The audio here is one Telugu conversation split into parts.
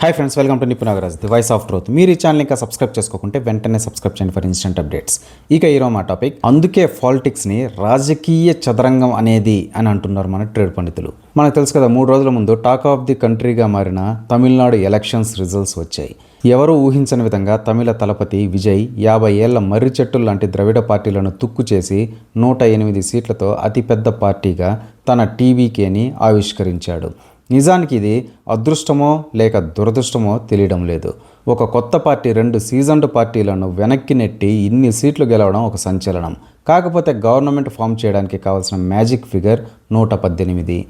Hi friends, welcome to Nipun Nagaraj, the voice of truth. మీరు ఈ ఛానల్ ఇంకా సబ్స్క్రైబ్ చేసుకోకుంటే వెంటనే సబ్స్క్రైబ్ చేయండి ఫర్ ఇన్స్టెంట్ అప్డేట్స్. ఇక ఈరోజు మా టాపిక్, అందుకే పాలిటిక్స్ని రాజకీయ చదరంగం అనేది అని అంటున్నారు మన ట్రేడ్ పండితులు. మనకు తెలుసు కదా, 3 రోజుల ముందు టాక్ ఆఫ్ ది కంట్రీగా మారిన తమిళనాడు ఎలక్షన్స్ రిజల్ట్స్ వచ్చాయి. ఎవరూ ఊహించని విధంగా తమిళ తలపతి విజయ్ 50 ఏళ్ల మర్రి చెట్టు లాంటి ద్రవిడ పార్టీలను తుక్కు చేసి 108 సీట్లతో అతిపెద్ద పార్టీగా తన టీవీకేని ఆవిష్కరించాడు. నిజానికి ఇది అదృష్టమో లేక దురదృష్టమో తెలియడం లేదు. ఒక కొత్త పార్టీ 2 సీజన్డ్ పార్టీలను వెనక్కి నెట్టి ఇన్ని సీట్లు గెలవడం ఒక సంచలనం. కాకపోతే గవర్నమెంట్ ఫామ్ చేయడానికి కావాల్సిన మ్యాజిక్ ఫిగర్ 118.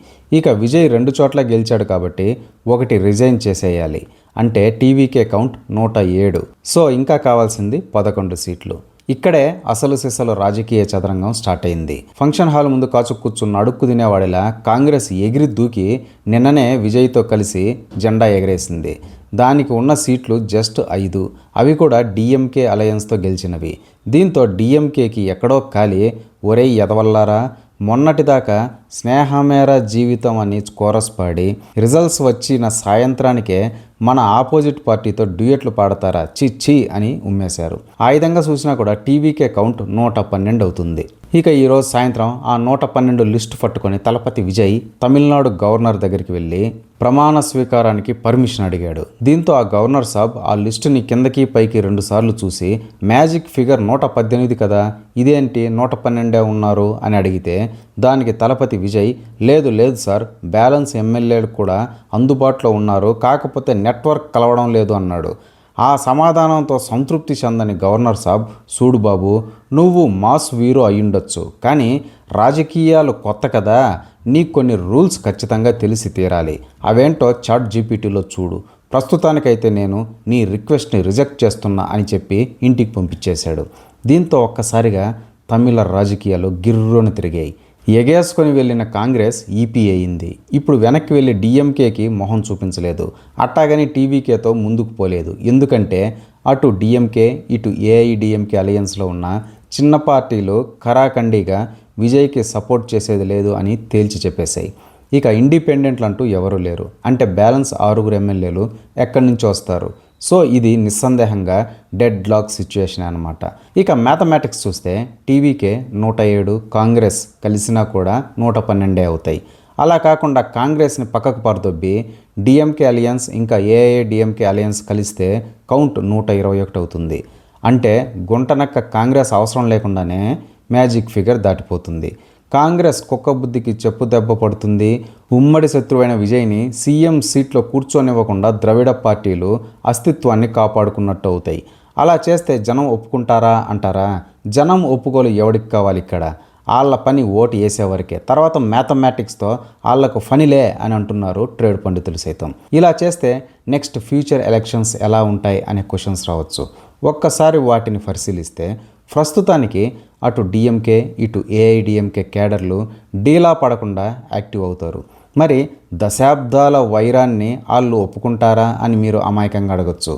ఇక విజయ్ 2 చోట్ల గెలిచాడు కాబట్టి ఒకటి రిజైన్ చేసేయాలి. అంటే టీవీకే కౌంట్ 107. సో ఇంకా కావాల్సింది 11 సీట్లు. ఇక్కడే అసలు సిసలు రాజకీయ చదరంగం స్టార్ట్ అయింది. ఫంక్షన్ హాల్ ముందు కాచు కూర్చున్న అడుక్కు తినేవాడిలా కాంగ్రెస్ ఎగిరి దూకి నిన్ననే విజయ్తో కలిసి జెండా ఎగరేసింది. దానికి ఉన్న సీట్లు జస్ట్ 5. అవి కూడా డిఎంకే అలయన్స్తో గెలిచినవి. దీంతో డిఎంకేకి ఎక్కడో ఖాళీ. ఒరేయ్ ఎదవల్లారా, మొన్నటిదాకా స్నేహమేర జీవితం అని కోరస్ పాడి రిజల్ట్స్ వచ్చిన సాయంత్రానికే మన ఆపోజిట్ పార్టీతో డ్యూయెట్లు పాడతారా, చి అని ఉమ్మేశారు. ఆ విధంగా చూసినా కూడా టీవీకే కౌంట్ 112 అవుతుంది. ఇక ఈరోజు సాయంత్రం ఆ 112 లిస్టు పట్టుకొని తలపతి విజయ్ తమిళనాడు గవర్నర్ దగ్గరికి వెళ్ళి ప్రమాణ స్వీకారానికి పర్మిషన్ అడిగాడు. దీంతో ఆ గవర్నర్ సాబ్ ఆ లిస్టుని కిందకి పైకి 2 సార్లు చూసి మ్యాజిక్ ఫిగర్ 118 కదా, ఇదేంటి 112 ఉన్నారు అని అడిగితే దానికి తలపతి విజయ్ లేదు సార్, బ్యాలెన్స్ ఎమ్మెల్యేలు కూడా అందుబాటులో ఉన్నారు, కాకపోతే నెట్వర్క్ కలవడం లేదు అన్నాడు. ఆ సమాధానంతో సంతృప్తి చెందని గవర్నర్ సాబ్, చూడు బాబు, నువ్వు మాస్ వీరో అయ్యుండొచ్చు, కానీ రాజకీయాలు కొత్త కదా, నీకు కొన్ని రూల్స్ ఖచ్చితంగా తెలిసి తీరాలి. అవేంటో చాట్ జీపీటీలో చూడు. ప్రస్తుతానికైతే నేను నీ రిక్వెస్ట్ని రిజెక్ట్ చేస్తున్నా అని చెప్పి ఇంటికి పంపించేశాడు. దీంతో ఒక్కసారిగా తమిళ రాజకీయాలు గిర్రును తిరిగాయి. ఎగేసుకొని వెళ్ళిన కాంగ్రెస్ ఈపీ అయింది. ఇప్పుడు వెనక్కి వెళ్ళి డిఎంకేకి మొహం చూపించలేదు. అట్టాగని టీవీకేతో ముందుకు పోలేదు. ఎందుకంటే అటు డిఎంకే ఇటు ఏఐడిఎంకే అలయన్స్లో ఉన్న చిన్న పార్టీలు ఖరాఖండిగా విజయ్కి సపోర్ట్ చేసేది లేదు అని తేల్చి చెప్పేశాయి. ఇక ఇండిపెండెంట్లు అంటూ ఎవరూ లేరు. అంటే బ్యాలెన్స్ 6 ఎమ్మెల్యేలు ఎక్కడి నుంచి వస్తారు? సో ఇది నిస్సందేహంగా డెడ్ లాక్ సిచ్యువేషన్ అనమాట. ఇక మ్యాథమెటిక్స్ చూస్తే టీవీకే 107, కాంగ్రెస్ కలిసినా కూడా 112 అవుతాయి. అలా కాకుండా కాంగ్రెస్ని పక్కకు పరదొబ్బి డిఎంకే అలియన్స్ ఇంకా ఏఐడిఎంకే అలియన్స్ కలిస్తే కౌంట్ 121 అవుతుంది. అంటే గుంటనక్క కాంగ్రెస్ అవసరం లేకుండానే మ్యాజిక్ ఫిగర్ దాటిపోతుంది. కాంగ్రెస్ కుక్క బుద్ధికి చెప్పు దెబ్బ పడుతుంది. ఉమ్మడి శత్రువైన విజయ్ని సీఎం సీట్లో కూర్చోనివ్వకుండా ద్రవిడ పార్టీలు అస్తిత్వాన్ని కాపాడుకున్నట్టు అవుతాయి. అలా చేస్తే జనం ఒప్పుకుంటారా అంటారా? జనం ఒప్పుకోలు ఎవడికి కావాలి ఇక్కడ? వాళ్ళ పని ఓటు వేసేవరకే. తర్వాత మ్యాథమెటిక్స్తో వాళ్లకు ఫనిలే అని అంటున్నారు ట్రేడ్ పండితులు సైతం. ఇలా చేస్తే నెక్స్ట్ ఫ్యూచర్ ఎలక్షన్స్ ఎలా ఉంటాయి అనే క్వశ్చన్స్ రావచ్చు. ఒక్కసారి వాటిని పరిశీలిస్తే ప్రస్తుతానికి అటు డిఎంకే ఇటు ఏఐడిఎంకే కేడర్లు డీలా పడకుండా యాక్టివ్ అవుతారు. మరి దశాబ్దాల వైరాన్ని వాళ్ళు ఒప్పుకుంటారా అని మీరు అమాయకంగా అడగచ్చు.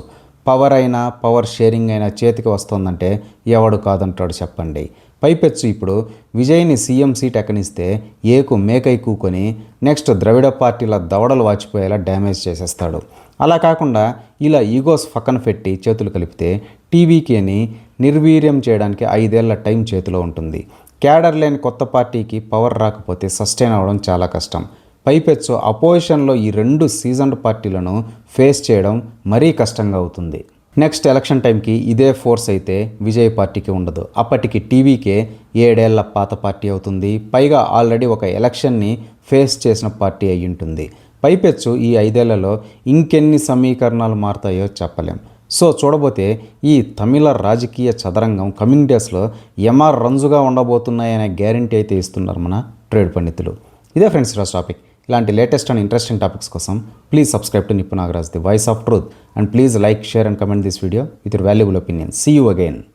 పవర్ అయినా పవర్ షేరింగ్ అయినా చేతికి వస్తుందంటే ఎవడు కాదంటాడు చెప్పండి. పైపెచ్చు ఇప్పుడు విజయ్ని సీఎం సీట్ ఎక్కనిస్తే ఏకు మేకై కూకొని నెక్స్ట్ ద్రవిడ పార్టీల దవడలు వాచిపోయేలా డ్యామేజ్ చేసేస్తాడు. అలా కాకుండా ఇలా ఈగోస్ పక్కన పెట్టి చేతులు కలిపితే టీవీకేని నిర్వీర్యం చేయడానికి 5 ఏళ్ల టైం చేతిలో ఉంటుంది. క్యాడర్ లేని కొత్త పార్టీకి పవర్ రాకపోతే సస్టైన్ అవ్వడం చాలా కష్టం. పైపెచ్చు అపోజిషన్లో ఈ 2 సీజన్డ్ పార్టీలను ఫేస్ చేయడం మరీ కష్టంగా అవుతుంది. నెక్స్ట్ ఎలక్షన్ టైంకి ఇదే ఫోర్స్ అయితే విజయ్ పార్టీకి ఉండదు. అప్పటికి టీవీకే 7 ఏళ్ల పాత పార్టీ అవుతుంది. పైగా ఆల్రెడీ ఒక ఎలక్షన్ని ఫేస్ చేసిన పార్టీ అయి ఉంటుంది. పైపెచ్చు ఈ 5 ఏళ్లలో ఇంకెన్ని సమీకరణాలు మారుతాయో చెప్పలేం. సో చూడబోతే ఈ తమిళ రాజకీయ చదరంగం కమింగ్ డేస్లో ఎంఆర్ రంజుగా ఉండబోతున్నాయనే గ్యారంటీ అయితే ఇస్తున్నారు మన ట్రేడ్ పండితులు. ఇదే ఫ్రెండ్స్ ఈరోజు టాపిక్. ఇలాంటి లేటెస్ట్ అండ్ ఇంట్రెస్టింగ్ టాపిక్స్ కోసం please subscribe to Nipun Nagaraj, the voice of truth, and please like, share and comment this video with your valuable opinion. See you again.